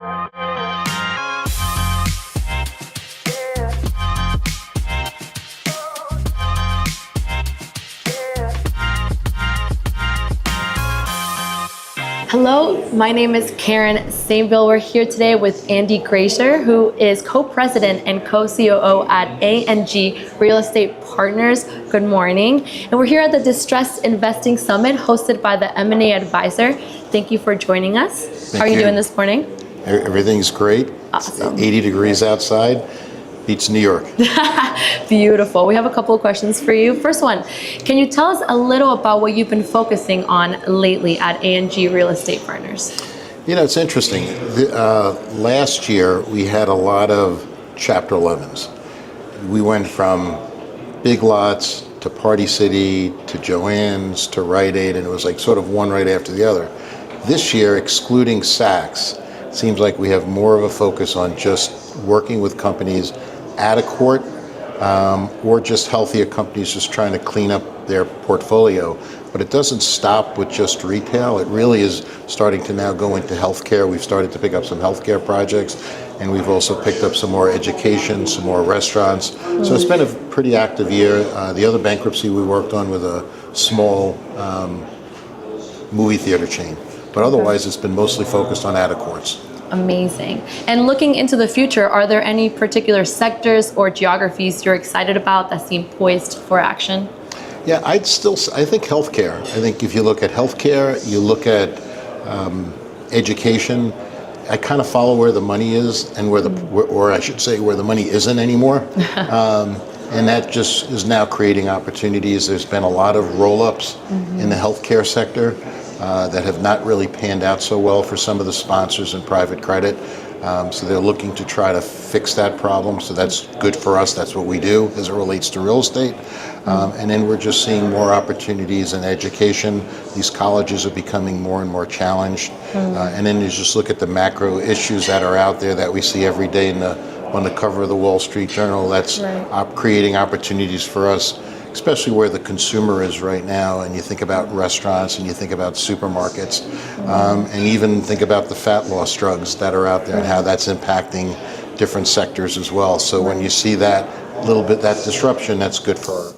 Hello, my name is Karen Saintville. We're here today with Andy Graiser, who is co-president and co-COO at A&G Real Estate Partners. Good morning. And we're here at the Distressed Investing Summit hosted by the M&A Advisor. Thank you for joining us. How are you doing this morning? Everything's great. Awesome. 80 degrees outside. Beats New York. Beautiful. We have a couple of questions for you. First one, can you tell us a little about what you've been focusing on lately at A&G Real Estate Partners? You know, it's interesting. Last year, we had a lot of Chapter 11s. We went from Big Lots to Party City to Joann's to Rite Aid, and it was like sort of one right after the other. This year, excluding Saks, it seems like we have more of a focus on just working with companies out of court, or just healthier companies just trying to clean up their portfolio. But it doesn't stop with just retail. It really is starting to now go into healthcare. We've started to pick up some healthcare projects, and we've also picked up some more education, some more restaurants. So it's been a pretty active year. The other bankruptcy we worked on with a small movie theater chain. But otherwise, it's been mostly focused on out of courts. Amazing. And looking into the future, are there any particular sectors or geographies you're excited about that seem poised for action? Yeah, I think healthcare. I think if you look at healthcare, you look at education, I kind of follow where the money is and where the money isn't anymore. And that just is now creating opportunities. There's been a lot of roll-ups in the healthcare sector that have not really panned out so well for some of the sponsors in private credit. So they're looking to try to fix that problem. So that's good for us. That's what we do as it relates to real estate. And then we're just seeing more opportunities in education. These colleges are becoming more and more challenged. And then you just look at the macro issues that are out there that we see every day on the cover of the Wall Street Journal. That's creating opportunities for us, especially where the consumer is right now, and you think about restaurants and you think about supermarkets, and even think about the fat loss drugs that are out there and how that's impacting different sectors as well. So when you see that little bit, that disruption, that's good for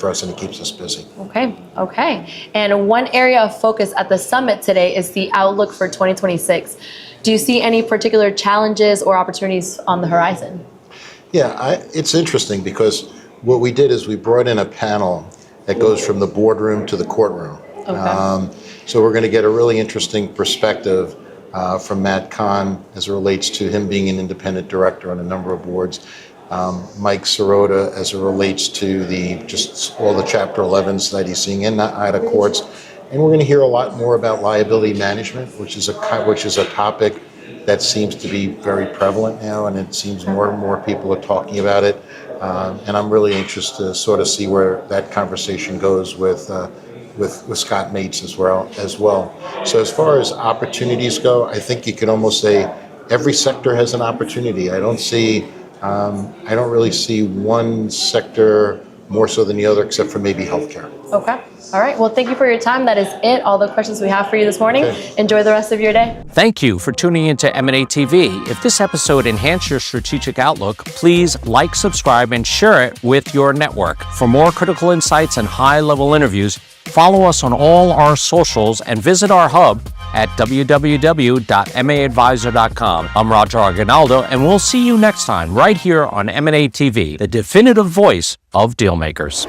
us, and it keeps us busy. Okay. And one area of focus at the summit today is the outlook for 2026. Do you see any particular challenges or opportunities on the horizon? Yeah, it's interesting because what we did is we brought in a panel that goes from the boardroom to the courtroom. So we're going to get a really interesting perspective from Matt Kahn as it relates to him being an independent director on a number of boards. Mike Sirota as it relates to just all the Chapter 11s that he's seeing in out of courts. And we're going to hear a lot more about liability management, which is a topic that seems to be very prevalent now, and it seems more and more people are talking about it. And I'm really interested to sort of see where that conversation goes with Scott Mates as well. So as far as opportunities go, I think you could almost say every sector has an opportunity. I don't really see one sector more so than the other, except for maybe healthcare. Okay. All right. Well, thank you for your time. That is it. All the questions we have for you this morning. Okay. Enjoy the rest of your day. Thank you for tuning into M&A TV. If this episode enhanced your strategic outlook, please like, subscribe, and share it with your network. For more critical insights and high-level interviews, follow us on all our socials and visit our hub at www.maadvisor.com. I'm Roger Argonaldo, and we'll see you next time right here on M&A TV, the definitive voice of dealmakers.